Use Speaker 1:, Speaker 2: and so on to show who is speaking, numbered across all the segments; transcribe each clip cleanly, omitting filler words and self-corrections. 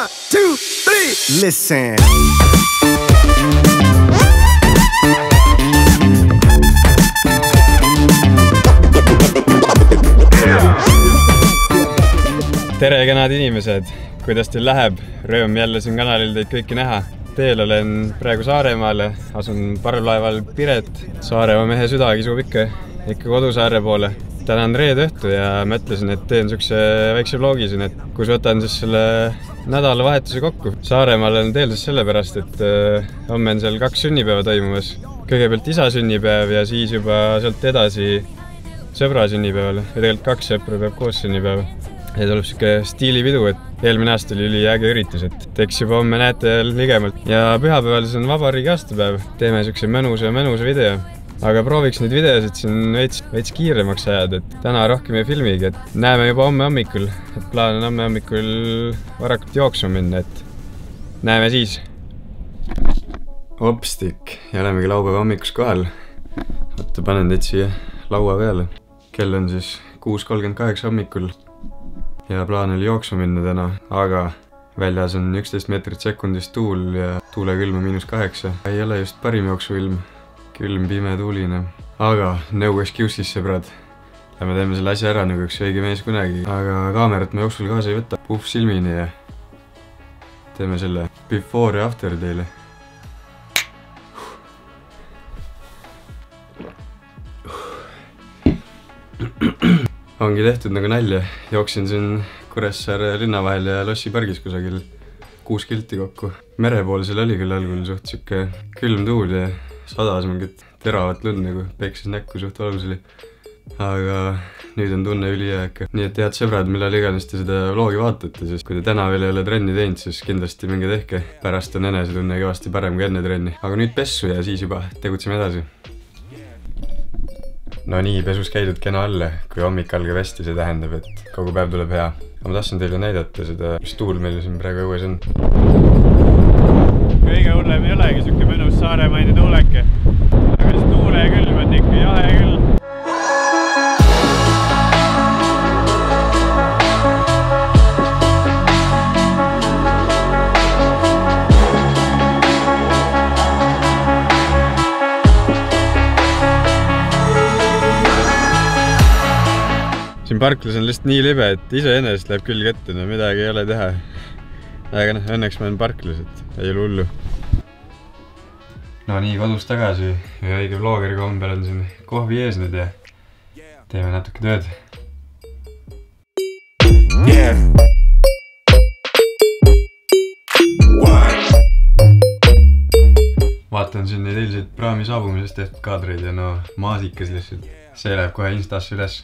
Speaker 1: 1, 2, 3, listen.
Speaker 2: Tere, kenad inimesed! Kuidas teil läheb? Rõõm jälle siin kanalil teid kõiki näha. Teel olen praegu Saaremaale, asun parvlaeval Piret. Saaremaa mehe süda kisub ikka kodusaare poole. Täna on reede õhtu ja mõtlesin, et teen sükse väikse vlogi siin, kus võtan siis selle nädalavahetuse kokku. Saaremaal on teel siis sellepärast, et homme on seal 2 sünnipäeva toimumas. Kõigepealt isa sünnipäev ja siis juba sealt edasi sõbra sünnipäeval. Ja tegelikult 2 sõpra peab koos sünnipäeva. Ja tuleb siuke stiilipidu, et eelmine aasta oli üliäge üritus, et eks juba homme näete ligemalt. Ja pühapäeval see on vabariigi aastapäev. Teeme siukse mõnusa video. Aga prooviks neid videosid siin veits kiiremaks ajada, et täna rohkem ei filmigi, et näeme juba homme hommikul. Et plaan on homme hommikul varakult jooksma minna, et näeme siis. Hopstik, ja olemegi laupäeva hommikus kohal. Vaata, panen teid siia laua peale. Kell on siis 6:38 hommikul. Ja plaan oli jooksma minna täna, aga väljas on 11 meetrit sekundis tuul ja tuulekülm on -8. Ei ole just parim jooksuilm, külm, pime, tuuline. Aga no excuses, sõbrad. Lähme teeme selle asja ära nagu üks õige mees kunagi. Aga kaamerat ma jooksul kaasa ei võta. Puhv silmini ja teeme selle before ja after teile. Ongi tehtud nagu nalja. Jooksin siin Kuressaare linna vahel ja Lossi pargis kusagil 6 kilti kokku. Merepoolsel oli küll algul suht siuke külm tuul ja sadas mingit teravat lund nagu peeksis näkku, suht valus oli. Aga nüüd on tunne ülihea. Nii et head sõbrad, millal iganes te seda vlogi vaatate, sest kui te täna veel ei ole trenni teinud, siis kindlasti minge tehke. Pärast on enesetunne kõvasti parem kui enne trenni. Aga nüüd pessu ja siis juba tegutseme edasi. No nii, pesus käidud kena alla. Kui hommik algab hästi, see tähendab, et kogu päev tuleb hea. Aga ma tahtsin teile näidata seda, mis tuul meil siin praegu õues on. Kõige hullem ei olegi siuke mõnus saaremaine tuuleke. Aga siis tuule ja külm on ikka jahe küll. Siin parklas on lihtsalt nii libe, et iseenesest läheb küll kätte, no midagi ei ole teha. Aga noh, õnneks ma olen parklas, et ei ole hullu. No nii, kodus tagasi ja õige vlogeri kombel on siin kohvi ees nüüd ja teeme natuke tööd. Vaatan siin neid eilseid praami saabumisest tehtud kaadreid ja no maasikas lihtsalt. See läheb kohe Instasse üles.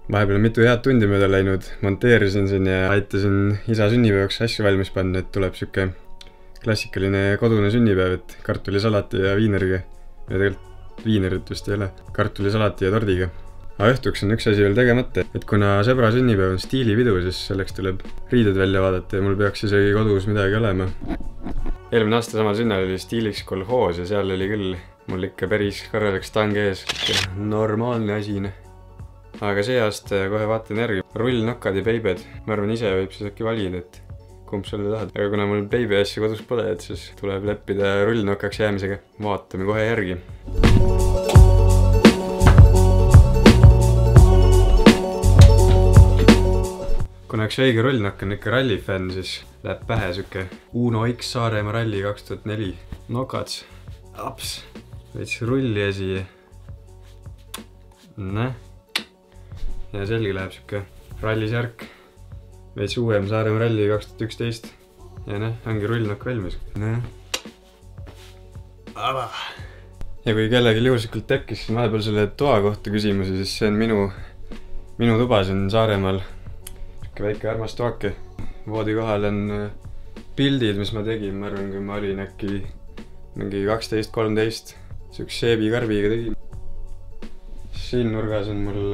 Speaker 2: Vahepeal on mitu head tundi mööda läinud, monteerisin siin ja aitasin isa sünnipäevaks asju valmis panna, et tuleb siuke klassikaline kodune sünnipäev, et kartulisalati ja viineriga. Ja tegelikult viinerit vist ei ole, kartulisalati ja tordiga. Aga õhtuks on üks asi veel tegemata, et kuna sõbra sünnipäev on stiilipidu, siis selleks tuleb riided välja vaadata ja mul peaks isegi kodus midagi olema. Eelmine aasta samal sünnal oli stiiliks kolhoos ja seal oli küll mul ikka päris korralik stang ees. Normaalne asine. Aga see aasta kohe vaatan järgi. Rullnokkad ja beibed. Ma arvan, ise võib siis äkki valida, et kumb sulle tahad. Aga kuna mul beibi asja kodus pole, et siis tuleb leppida rullnokkaks jäämisega. Vaatame kohe järgi. Kuna üks õige rullnokk on ikka rallifänn, siis läheb pähe siuke Uno X Saaremaa ralli 2004. Nokats. Aps. Veits rulli esi. Näh. Ja selge läheb siuke rallisärk. Veits uuem Saaremaa ralli 2011. Ja näh, ongi rullnokk valmis. Näh. Ja kui kellegi juhuslikult tekkis vahepeal selle toa kohta küsimusi, siis see on minu tuba siin Saaremaal. Väike armas toake. Voodi kohal on pildid, mis ma tegin. Ma arvan, kui ma olin äkki mingi 12-13. Siuks seebikarbiga tegin. Siin nurgas on mul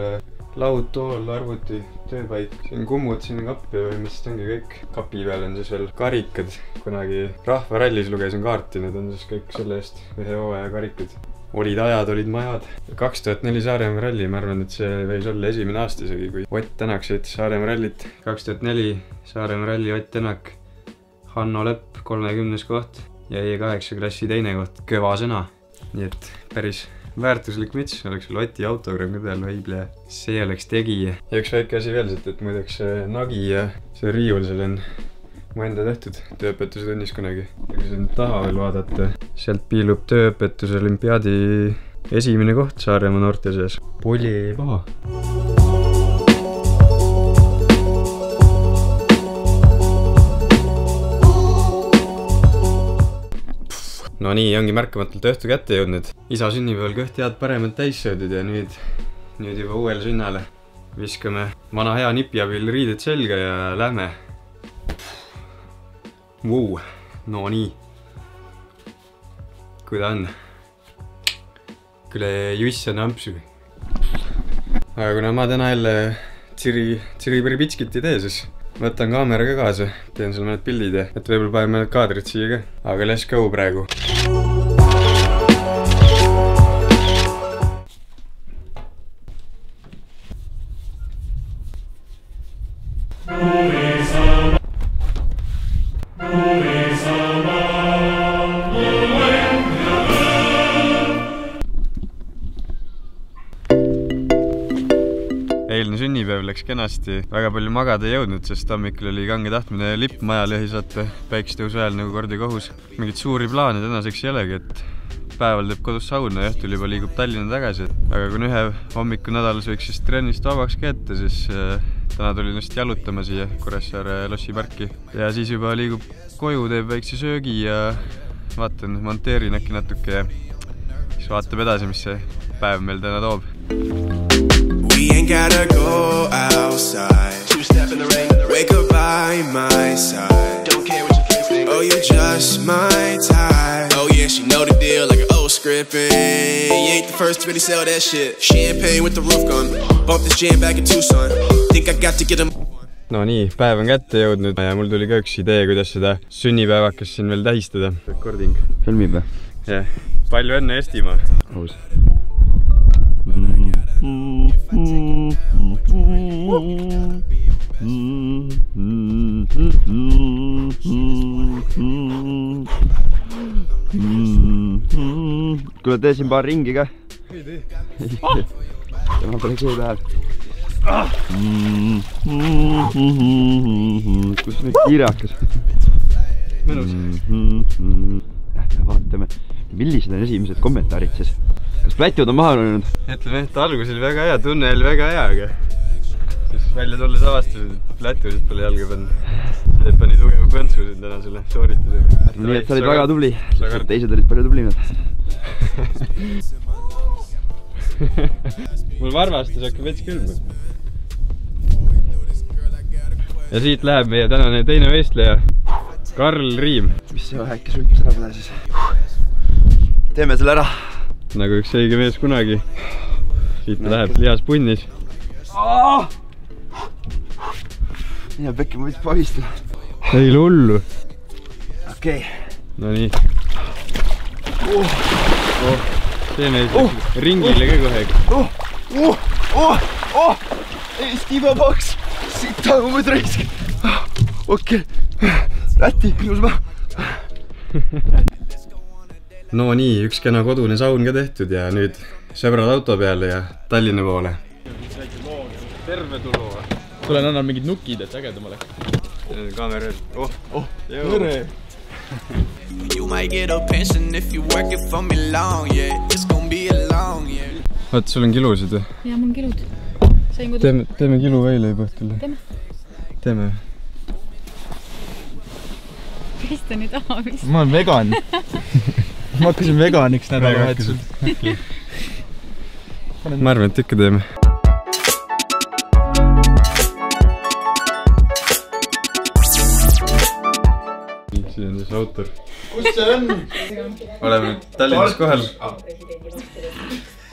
Speaker 2: laud, tool, arvuti, tööpaik. siin kummud, siin kappi või mis ongi kõik. Kapi peal on siis veel karikad. Kunagi rahvarallis lugesin kaarti, need on siis kõik selle eest ühe hooaja karikad. Olid ajad, olid majad. 2004 Saaremaa ralli, ma arvan, et see võis olla esimene aasta isegi, kui Ott Tänak sõitis Saaremaa rallit. 2004 Saaremaa ralli Ott Tänak, Hanno Lepp 30. koht ja E8 klassi teine koht. Kõva sõna. Nii et päris väärtuslik müts, oleks veel Oti autogramm peal Weible. See oleks tegija. Ja üks väike asi veel siit, et muideks see nagi ja see riiul seal on mu enda tehtud tööõpetuse tunnis kunagi. Ja kui siin taha veel vaadata, sealt piilub tööõpetuse olümpiaadi esimene koht Saaremaa noorte seas. Poli ei paha. No nii, ongi märkamatult õhtu kätte jõudnud. Isa sünnipäeval kõht head paremad täis söödud ja nüüd juba uuele sünnale. Viskame vana hea nipi abil riided selga ja lähme. Vuu, no nii. Kui ta on? Küle juss on ampsu. Aga kuna ma täna jälle tsiri-piri-pitskit ei tee, siis võtan kaamera ka kaasa, teen seal mõned pildid ja et võib-olla panen mõned kaadrid siia ka. Aga let's go praegu. Eilne sünnipäev läks kenasti, väga palju magada ei jõudnud, sest hommikul oli kange tahtmine lipp majale hisata päikestõusu ajal nagu kord ja kohus. Mingit suuri plaane tänaseks ei olegi, et päeval teeb kodus sauna ja õhtul juba liigub Tallinna tagasi. Aga kui ühe hommiku nädalas võiks siis trennist vabaks kätte, siis täna tulin just jalutama siia Kuressaare Lossi parki. Ja siis juba liigub koju, teeb väikse söögi ja vaatan, monteerin äkki natuke ja siis vaatab edasi, mis see päev meil täna toob.
Speaker 3: We ain't gotta go outside. Two-step in the rain. Wake up by my side. Don't care what you think. Oh, you just my type. Oh yeah, she know the deal like an old scripting. You ain't the first to really sell that shit. Champagne with the roof gone. Bump this jam back in Tucson. Think I got to get them.
Speaker 2: No nii, päev on kätte jõudnud ja mul tuli ka üks idee, kuidas seda sünnipäevakas siin veel tähistada. Recording.
Speaker 4: Filmib või?
Speaker 2: Jah, palju õnne Eestimaa.
Speaker 4: Aus. Kuule, tee siin paar ringi ka.
Speaker 2: Ei tee.
Speaker 4: Tema pole see päev. Kus nüüd kiirakas?
Speaker 2: Mõnus.
Speaker 4: Lähme vaatame, millised on esimesed kommentaarid siis. Kas plätud on maha löönud?
Speaker 2: Ütleme, et algus oli väga hea, tunne oli väga hea, aga siis välja tulles avastasid, et plätusid pole jalga pannud. See pani tugeva põntsu siin täna selle sooritusega.
Speaker 4: Nii et sa olid väga tubli, teised olid palju tublimad.
Speaker 2: Mul varvastas hakkab veits külma. Ja siit läheb meie tänane teine veistleja, Karl Riim.
Speaker 4: Mis see väike sulkus ära pole siis? Teeme selle ära.
Speaker 2: Nagu üks õige mees kunagi. Siit läheb lihas punnis.
Speaker 4: Mine pekki, ma võiks pahistada.
Speaker 2: Ei hullu.
Speaker 4: Okei.
Speaker 2: No nii. Teeme ringile ka kohe.
Speaker 4: Eesti vabaks. Siit tagumaid raisk. Okei. Läti, ilus ma.
Speaker 2: No nii, üks kena kodune saun ka tehtud ja nüüd sõbrad auto peale ja Tallinna poole. Terve tulu.
Speaker 5: Tulen annan mingid nukid, et ägedam oleks.
Speaker 2: Kaamera.
Speaker 5: Tere!
Speaker 3: You might get a pension if you work it for me long, yeah. It's gonna be a long, yeah.
Speaker 2: Vaat, sul on kilusid või?
Speaker 6: Jaa, mul on kilud.
Speaker 2: Teeme kilu väileiba õhtul. Teeme.
Speaker 6: Mis ta nüüd avis?
Speaker 5: Ma olen vegan. Ma hakkasin veganiks nädalavahetusel.
Speaker 2: Ma arvan, et ikka teeme. Siin on siis autor.
Speaker 5: Kus see on?
Speaker 2: Oleme Tallinnas kohal.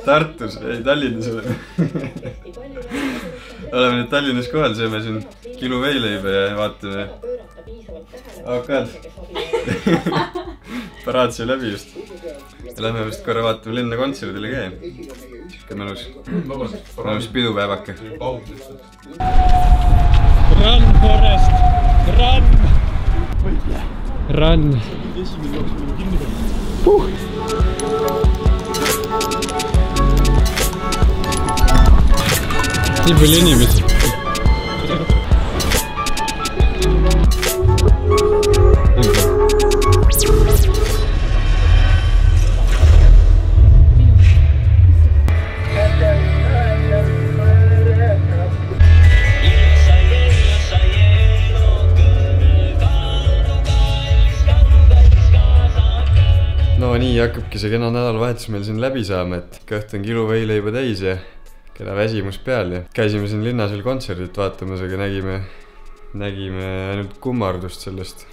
Speaker 2: Tartus, ei Tallinnas oleme. oleme nüüd Tallinnas kohal, sööme siin kilo veileiba ja vaatame AOK-d. Paraad sai läbi just. Ja lähme vist korra vaatame linna kontserdile ka. Siuke mõnus pidupäevake. Run, Forest! Run! Run! Nii palju inimesi. No nii hakkabki see kena nädalavahetus meil siin läbi saama, et kõht on kilo veileiba täis ja kena väsimus peal ja käisime siin linnas veel kontserdit vaatamas, aga nägime ainult kummardust sellest.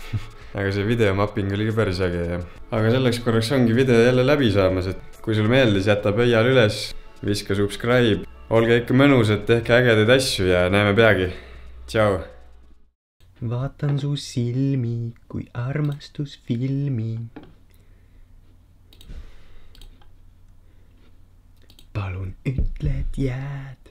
Speaker 2: Aga see videomapping oli ka päris äge ja. Aga selleks korraks ongi video jälle läbi saamas, et kui sul meeldis, jäta pöial üles, viska subscribe. Olge ikka mõnusad, tehke ägedaid asju ja näeme peagi. Tšau! Vaatan su silmi kui armastusfilmi. Palun ütle, et jääd.